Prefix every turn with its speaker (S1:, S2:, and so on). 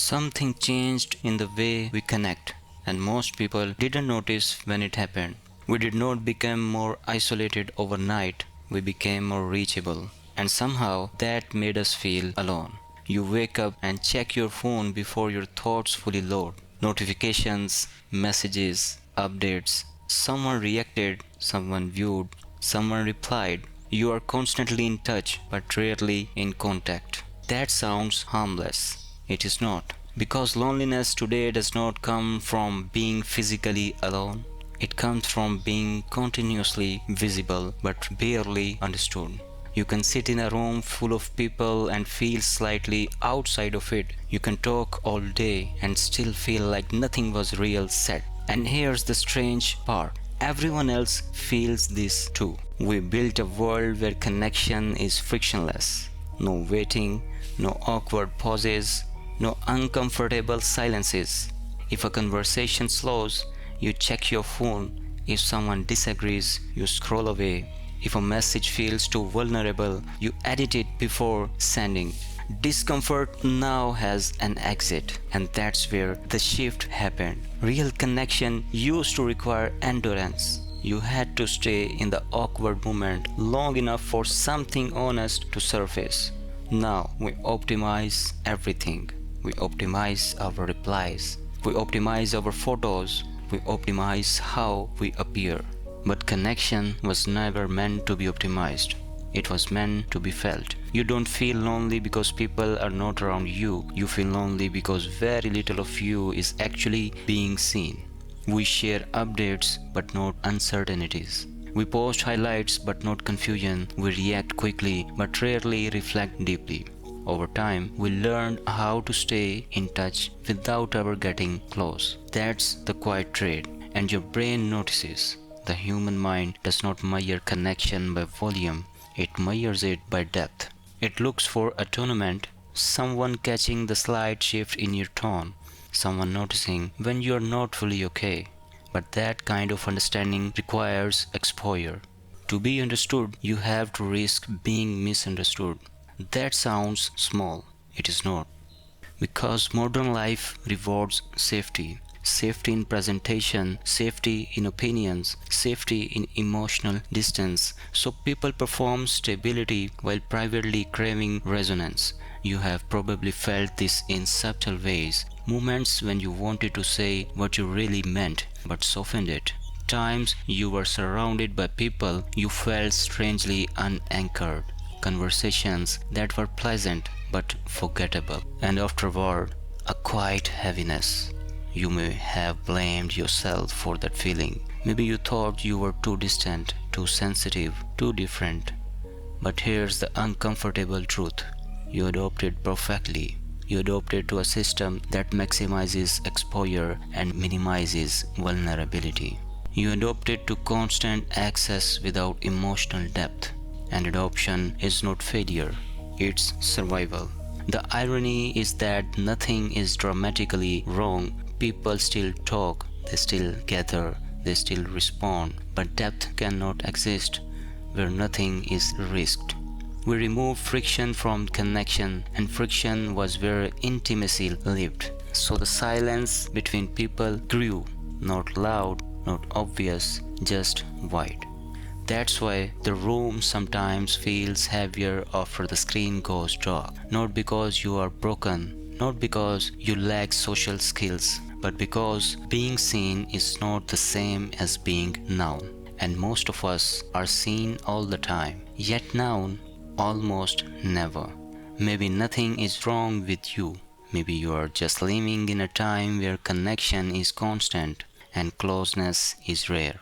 S1: Something changed in the way we connect, and most people didn't notice when it happened. We did not become more isolated overnight, we became more reachable, and somehow that made us feel alone. You wake up and check your phone before your thoughts fully load. Notifications, messages, updates. Someone reacted, someone viewed, someone replied. You are constantly in touch but rarely in contact. That sounds harmless. It is not. Because loneliness today does not come from being physically alone. It comes from being continuously visible but barely understood. You can sit in a room full of people and feel slightly outside of it. You can talk all day and still feel like nothing was real said. And here's the strange part. Everyone else feels this too. We built a world where connection is frictionless. No waiting, no awkward pauses, no uncomfortable silences. If a conversation slows, you check your phone. If someone disagrees, you scroll away. If a message feels too vulnerable, you edit it before sending. Discomfort now has an exit, and that's where the shift happened. Real connection used to require endurance. You had to stay in the awkward moment long enough for something honest to surface. Now we optimize everything. We optimize our replies. We optimize our photos. We optimize how we appear. But connection was never meant to be optimized. It was meant to be felt. You don't feel lonely because people are not around you. You feel lonely because very little of you is actually being seen. We share updates but not uncertainties. We post highlights but not confusion. We react quickly but rarely reflect deeply. Over time, we learned how to stay in touch without ever getting close. That's the quiet trade, and your brain notices. The human mind does not measure connection by volume, it measures it by depth. It looks for attunement, someone catching the slight shift in your tone, someone noticing when you are not fully okay. But that kind of understanding requires exposure. To be understood, you have to risk being misunderstood. That sounds small. It is not. Because modern life rewards safety. Safety in presentation, safety in opinions, safety in emotional distance. So people perform stability while privately craving resonance. You have probably felt this in subtle ways. Moments when you wanted to say what you really meant, but softened it. Times you were surrounded by people you felt strangely unanchored. Conversations that were pleasant but forgettable. And afterward, a quiet heaviness. You may have blamed yourself for that feeling. Maybe you thought you were too distant, too sensitive, too different. But here's the uncomfortable truth. You adopted perfectly. You adopted to a system that maximizes exposure and minimizes vulnerability. You adopted to constant access without emotional depth. And adoption is not failure, it's survival. The irony is that nothing is dramatically wrong. People still talk, they still gather, they still respond, but depth cannot exist where nothing is risked. We removed friction from connection, and friction was where intimacy lived. So the silence between people grew, not loud, not obvious, just wide. That's why the room sometimes feels heavier after the screen goes dark. Not because you are broken, not because you lack social skills, but because being seen is not the same as being known. And most of us are seen all the time, yet known almost never. Maybe nothing is wrong with you. Maybe you are just living in a time where connection is constant and closeness is rare.